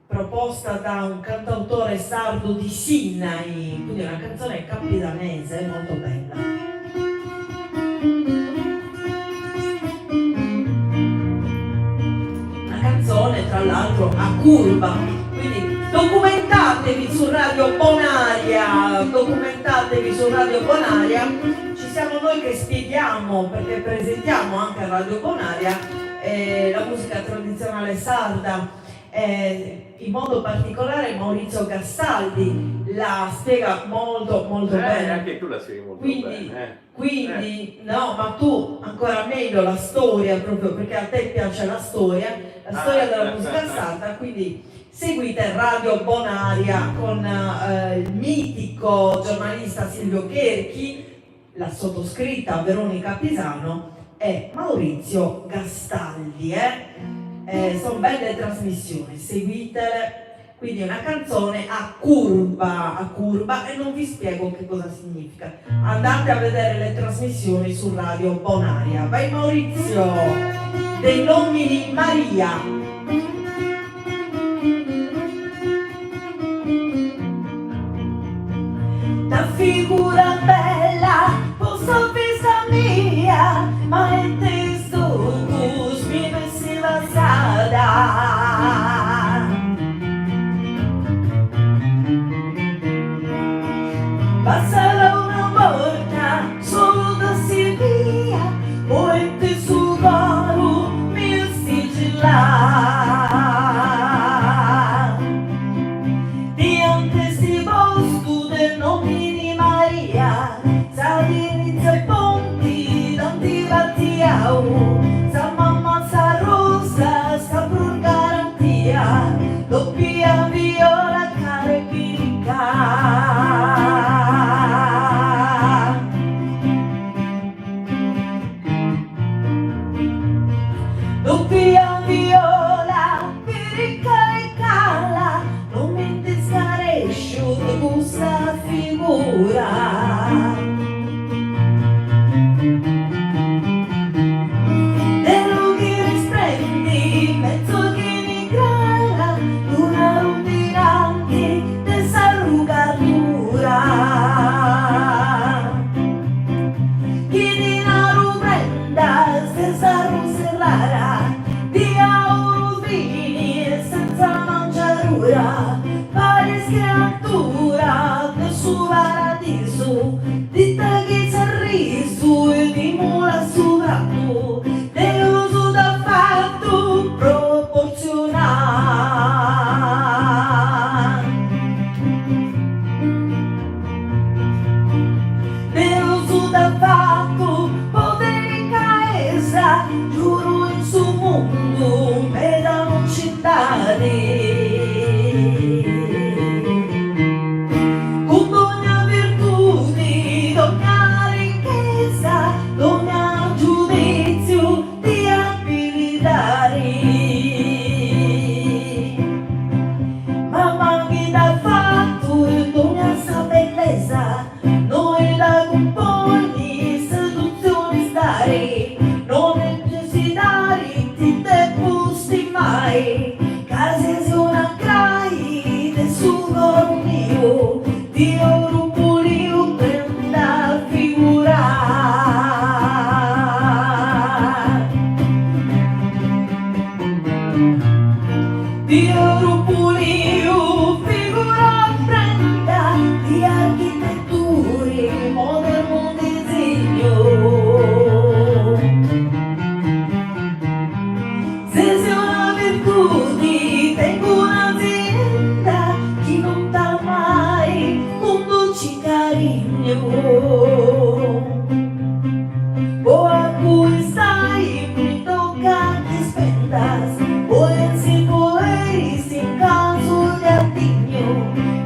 proposta da un cantautore sardo di Sinai, quindi una canzone capitanese molto bella. Una canzone tra l'altro a curva, quindi documentatevi su Radio Bonaria, ci siamo noi che spieghiamo, perché presentiamo anche a Radio Bonaria la musica tradizionale sarda. In modo particolare Maurizio Gastaldi la spiega molto bene. Anche tu la spieghi molto bene. Quindi no, ma tu ancora meglio la storia, proprio perché a te piace la storia della musica sarda, quindi seguite Radio Bonaria con il mitico giornalista Silvio Cherchi, la sottoscritta Veronica Pisano e Maurizio Gastaldi. Sono belle trasmissioni, seguitele. Quindi è una canzone a curva e non vi spiego che cosa significa. Andate a vedere le trasmissioni su Radio Bonaria. Vai Maurizio, dei nomini Maria. Da figura bella, posso vista mia, ma è testo mi vessiva sada. Passala una volta, solo da Silvia, poi te su coro mi sigilla. Di ante si posto del nome di Maria, sa l'inizio ai ponti, tanti battiao, sa mamma sa rosa, sa pur garantia, doppia viola carica. Doppia viola carica e cala, non mi discarescio di questa figura. Dello che risprendi, mezzo che mi grala, luna ruminante de s'arrugatura. Chi dinaro prenda, se s'arroserrara, dia uno vini senza mangiarura, pare scrittura del suo paradiso, di te che c'è riso e di mula sovratto, dell'uso da fatto proporzionale. Dell'uso da fatto potere caesa, giuro in suo mondo, me da non cittadini. Con ogni virtù, ogni ricchezza, ogni giudizio di abilitari. Ma manchi dal fatto e ogni sa bellezza, noi la compagni seduzioni stare, non necessitari di te gusti mai, case se una crai del suo coro mio, Dio rupulio prenda figura. Dio rupulio figura prenda di architetture, moderno disegno. Se sei una virtù, tengo un'azienda, chi non dà mai un dolce cariño. O a cui stai, mi tocca che spendas, o si puoi in caso di attigno,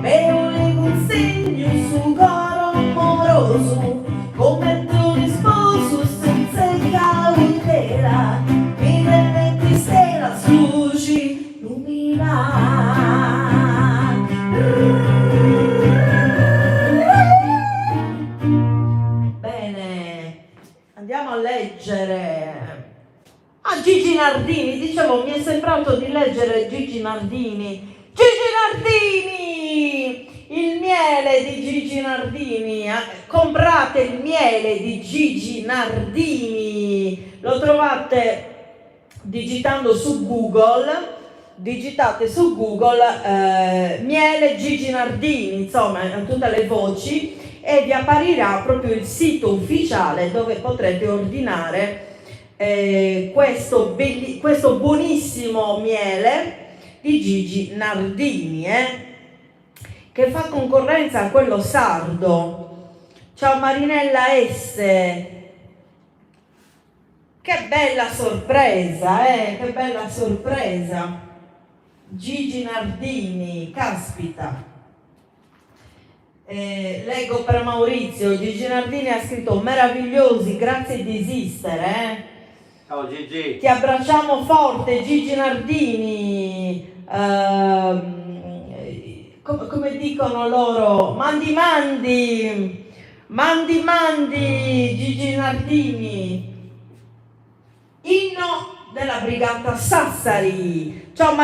me lo le consegno su coro amoroso, come tu risposo senza cautela, mi deve tristezza luci lumina. Bene, andiamo a leggere. Gigi Nardini, dicevo, mi è sembrato di leggere Gigi Nardini. Nardini! Il miele di Gigi Nardini, comprate il miele di Gigi Nardini, lo trovate digitando su Google, digitate su Google miele Gigi Nardini, insomma tutte le voci, e vi apparirà proprio il sito ufficiale dove potrete ordinare questo buonissimo miele di Gigi Nardini, che fa concorrenza a quello sardo. Ciao Marinella S. Che bella sorpresa, che bella sorpresa. Gigi Nardini, caspita. Leggo per Maurizio, Gigi Nardini ha scritto meravigliosi, grazie di esistere. Ciao Gigi. Ti abbracciamo forte Gigi Nardini. Come dicono loro, mandi Gigi Nardini, inno della Brigata Sassari. Ciao